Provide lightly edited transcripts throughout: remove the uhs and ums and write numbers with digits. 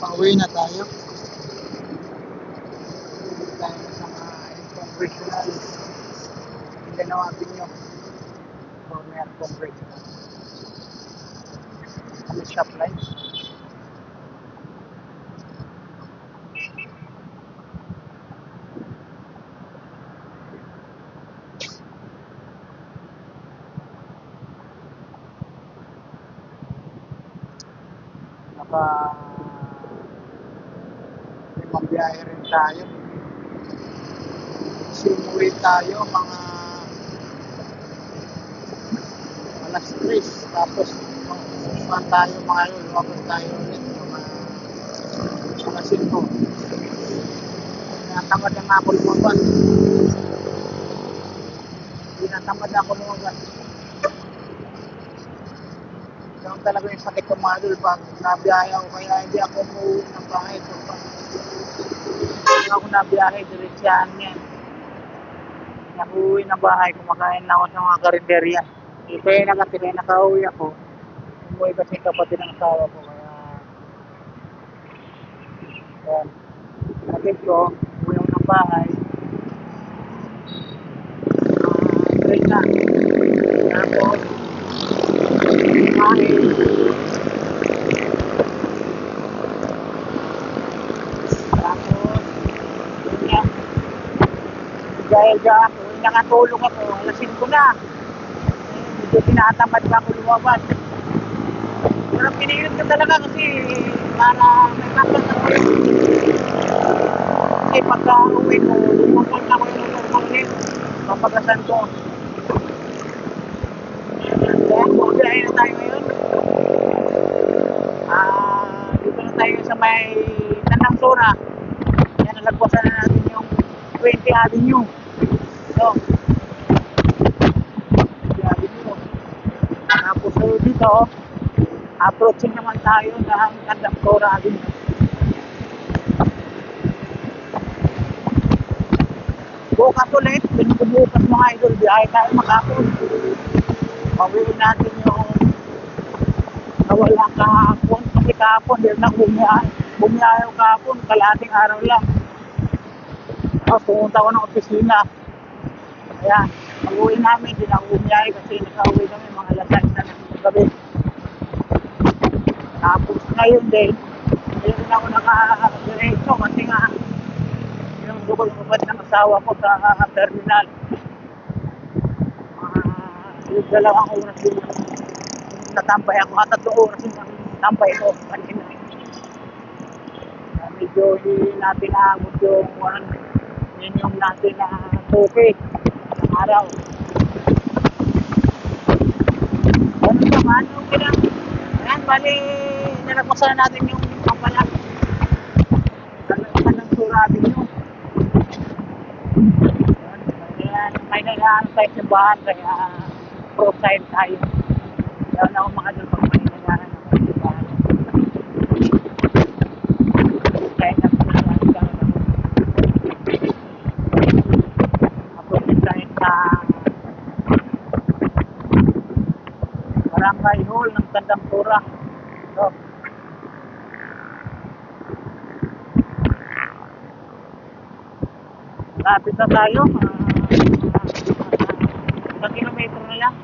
Pauwi na tayo. Tayo sa congressional Mindanao Avenue. Corner congressional. Kami shop line. Limang biyahe rin tayo. Simuwi tayo mga alas 3. Tapos susuan tayo mga yun. Lumabas tayo ulit mga alas 5. Tinatamad na nga ako lumabas. Tinatamad na ako lumabas. Yung talaga yung sakit ko mga idol pag nabiyahe ako, kaya hindi ako umuwi ng bahay. Pag ako nabiyahe, diretsyahan yan. Hindi ako uwi ng bahay, kumakain lang ako sa mga karinderya. Kaya nakauwi ako. Umuwi kasi kapatid ng asawa ko, kaya yan. Kapit ko, uwi ako ng bahay. Train na. Tapos, kumain. Dahil dyan, kung nakatulog ako, alas 5 na. Medyo tinatamad ka ako lumabas. Pero pinilit ko talaga kasi para may kapas ako. Kasi pagka uwi ko, lumabas ako yung lumabas. Papagasan ko. Kaya bumiyahe na tayo ngayon. Dito na tayo sa may Tandang Sora. Yan, nalagpasan na natin yung 20 Avenue. So, tapos dito, approaching naman tayo ng Tandang Sora Avenue. Bukas ulit, bukas mga idol, biyahe tayo makapon. Pawiin natin yung nawala kahapon. Kasi kahapon, dahil na bumiyahe yung kahapon, kalating araw lang. Tapos pumunta ko ng opisina. Ayan, pag-uwi namin, hindi na ako bumiyahe kasi naka-uwi kami mga alas 6 na ng gabi. Tapos ngayon din, hindi na ako naka-diretso kasi nga yung lumabas ng asawa ko sa terminal. Yung 2 oras din natambay ako at 3 oras yung natambay ko kanina. Medyo hindi natin naabot yung natin na toke ng araw. Ano naman, okay lang. Ayan, bali, nalagpasan na natin yung pampalag. Talagang ng surabi nyo. Ayan, may nailaan tayo sa bahan, kaya pro-side tayo. Kaya na ako makadul pag may nailaan ako sa bahan. Kaya na Barangay Hall ng Tandang Sora. So, lapit na tayo. 1 kilometro na lang.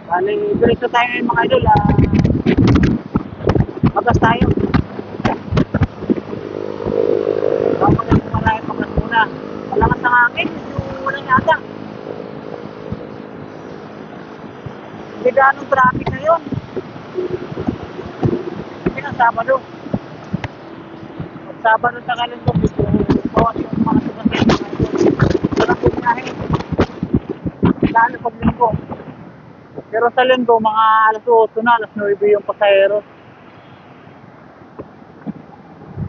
Bali, diretso tayo ngayon mga idol. Magas tayo. Baka na kumalayo magas muna. Malakas ng hangin. Yung walang yata. Hindi ganong traffic ngayon. Kasi ng Sabado. Pag Sabado sa Kalundong, gusto bawas yung mga sumasaya mga ito. Walang pumiyahe. Lalo pag linggo. Pero sa linggo, mga alas 8 na, alas 9 yung pasahero.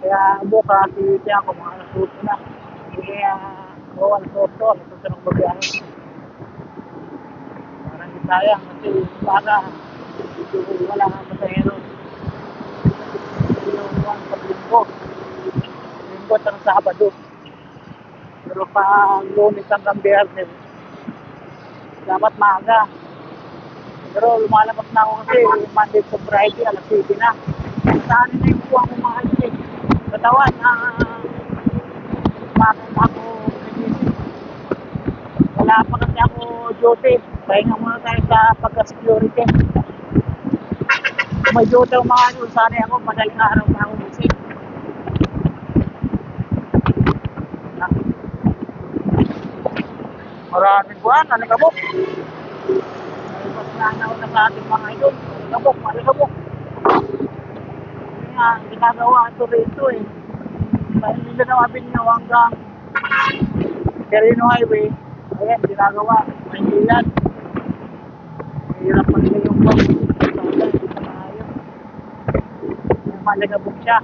Kaya bukas, hindi ako mga alas 8 na. Kaya, alas 8, alas 8 ng babiyahe. Sayang kasi baga wala kang pasahero. Yung paglinggo at ang Sabado. Pero pang Lunes hanggang Biyernes dapat maaga. Pero lumalabas na ako kasi Monday to Friday alas 7 na. Saan na yung buwang kumain eh. Katawan na bakit ako nagising. Wala pa kasi ako duty. Pahinga muna tayo sa pagka-security. Kung may duty ang mga idol, sana ako madaling araw na ako gising. Maraming buwan, nalikabok. May mas nanaw na sa ating mga idol. Malikabok, malikabok. Kasi nga, ginagawa ito rito eh. Dahil nila na mabinyo hanggang Quirino Highway. Ayan, ginagawa. Mahilan. Mahirap pa nila yung buwan. Hindi sa maayos. Malikabok siya.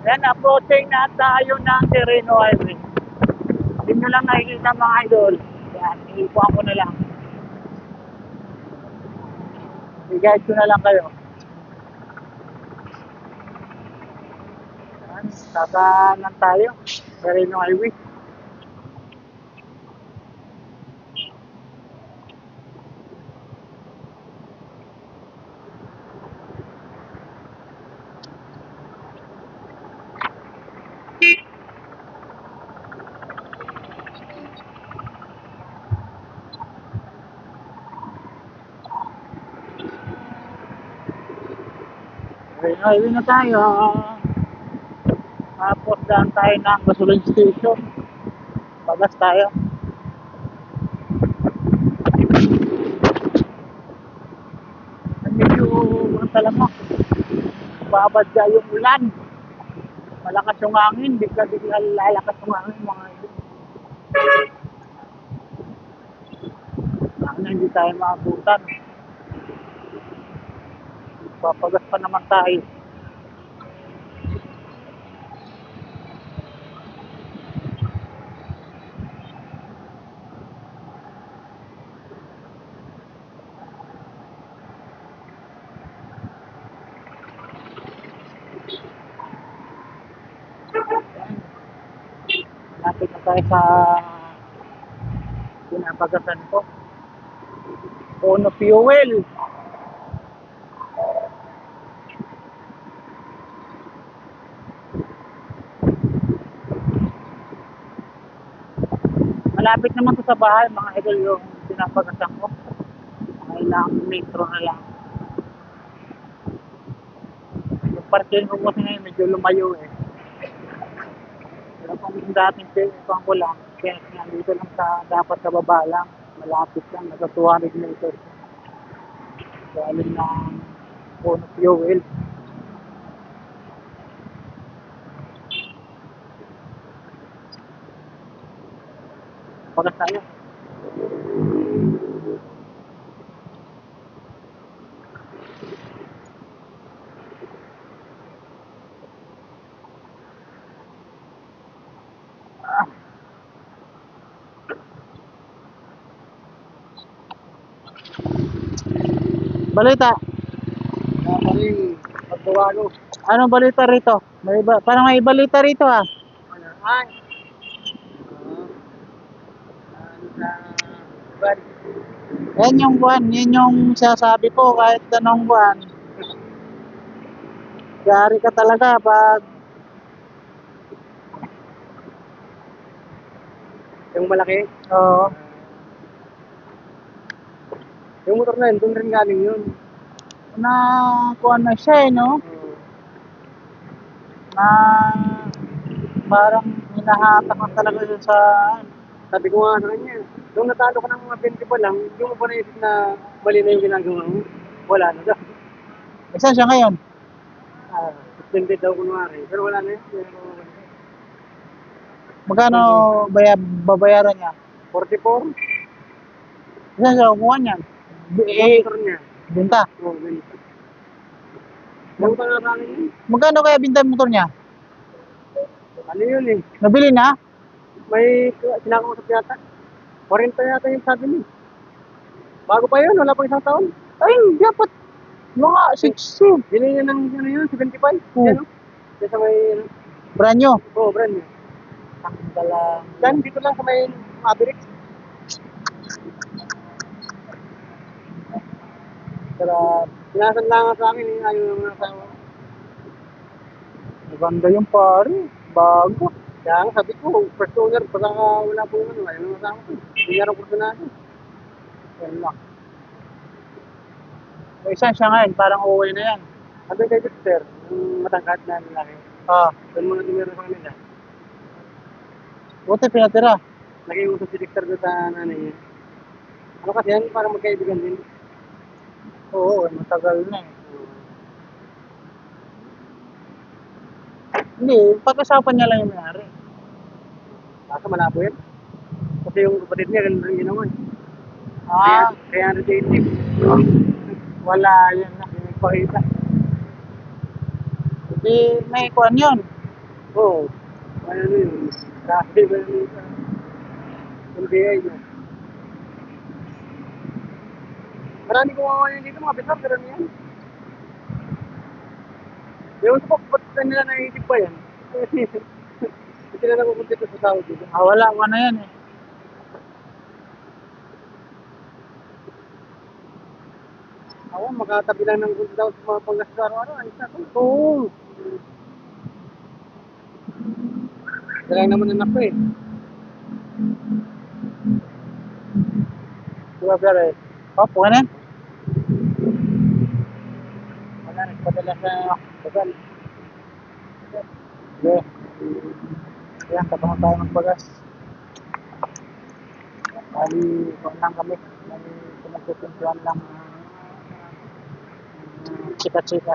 Ayan, approaching na tayo ng Quirino Highway. Hindi nyo lang nakikita mga idol. Yan, iipuan ko na lang. I-guide ko na lang kayo. Yan, sasaanan tayo. Quirino Highway. Quirino Highway na tayo. Tapos daan tayo ng gasoline station. Pagas tayo. Medyo ang talama. Babadya yung ulan. Malakas yung hangin. Bigla-bigla lalakas yung hangin mga idol. Sana hindi tayo maabutan. Papagas pa naman tayo. Lapit na tayo sa pinapagasan ko. Ono Fuel. Malapit naman to sa bahay mga idol yung pinapagasan ko. Ilang metro na lang. Yung parking ko kasi ngayon medyo lumayo eh. Pero kung dating pinipang ko lang, kaya dito lang sa, dapat sa baba lang. Malapit lang, nasa 200 meters. Galing ng Ono Fuel. Pagas tayo. Balita. Maring pagbawago. Anong balita rito? Parang may balita rito ah. Ano? Ay. Ano sa bad? Yan yung buwan, yan yung sasabi ko kahit anong buwan. Yari ka talaga pag Yung malaki. oo. Yung motor na yun, doon rin galing yun. Na kuha na siya eh, no? Na parang hinahatak na talaga siya sa Sabi ko nga sa kanya, nung natalo ka ng mga 20 pa lang, hindi mo pa naisip na mali na yung ginagawa mo. Wala na daw. Saan siya ngayon? Suspended daw kunwari. Pero wala na yun. Magkano babayaran niya? 44? Saan siya kukuha niyan? Yung motor niya. Binta. Oo, ganito. Nauta nga sa akin yun. Magkano kaya binta yung motor niya? Ano yun eh? Nabili na? May sinakausap yata. 40 yata yung sabi niya. Bago pa yun, wala pang isang taon. Ay, dapat mga 60. Bili niya ng ano yun, 75. Oo. Yan o. Yan sa may, ano, Brand new. oo, brand niya. Tanggalang. Dan, dito lang sa may Maverick. Grabe. Sinasan lang nga sa akin, eh, ayaw ng mga asawa ko. Maganda yung pare. Bago. Kaya nga sabi ko, first owner, baka wala pong ano, ayaw ng mga asawa ko. Hindi nga raw kursunado. Yan lang. May isa siya ngayon, parang uwi na yan. Sabi kay Victor, yung matangkad na lalaki, Ah, doon muna tumira sa kanila. buti pinatira. Nag-iusap si Victor doon sa nanay niya. Ano kasi yan, parang magkaibigan din. Oo, matagal na eh. Hindi, pag-usapan niya lang yung mayari. Kaso malabo yan. Kasi yung kapatid niya, ganun rin ginawa. Ah, Kaya relative. wala yan na. Yung nagpakita. Hindi, may kuwan yun. Oo. Ano yun? Kasi ba yun sa NBI niya? Marami kong mga dito, mga bisar, pero yan. Yung sa pagpapatan nila naisip pa yan. Hindi sila nakukunti sa tao dito. Ah, wala na yan eh. Ako, makatabi lang ng kunti daw sa mga panggastos araw-araw. Ayos na to. Oo. Dala naman anak ko eh. Diba, pero eh. Oh, puka na yan. Wala, nagpadala sa bagal. Okay. Ayan, tapos tayo magbagas. Bali, kung lang kami. Bali, pinagkukuntuan lang chika-chika.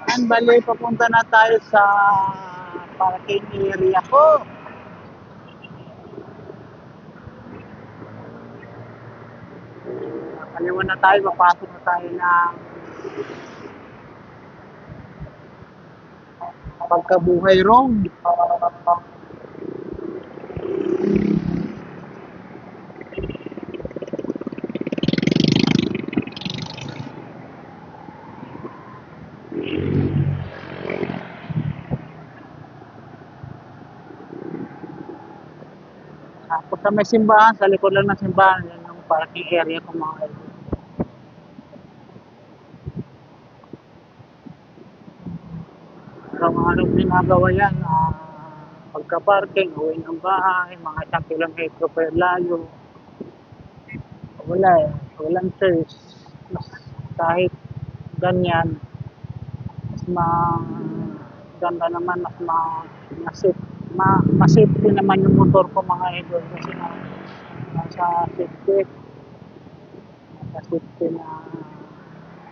Ayan, bali, papunta na tayo sa parking area ko. Kaliwa na tayo, papasok na tayo ng Pagkabuhay Road. Tapos sa may simbahan, sa likod lang ng simbahan, yan yung parking area ko mga idol. Pero mga anong ginagawa yan, pagka-parking, uwi ng bahay, mga 1 kilometro per layo. Wala eh, walang choice. Mas kahit ganyan, mas maganda naman, mas safety naman yung motor ko mga idol kasi nasa safety na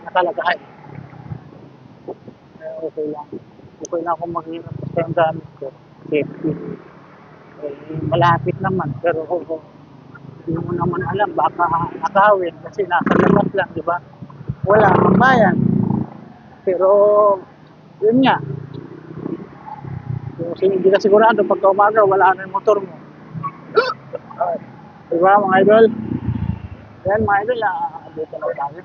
nakalagay. Okay lang. Okay lang akong maghirap basta yung gamit ko. Safety. Malapit naman pero hindi mo naman alam baka nakawin kasi nasa labas lang, di ba? Wala kang bayan. Pero yun nga. Kasi hindi ka sigurado pagka umaga wala na yung motor mo. Di ba mga idol? Yan mga idol, dito na tayo.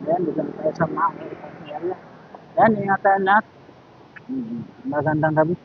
Yan, dito na tayo sa mga area. Yan, ingatan lahat. Magandang gabi.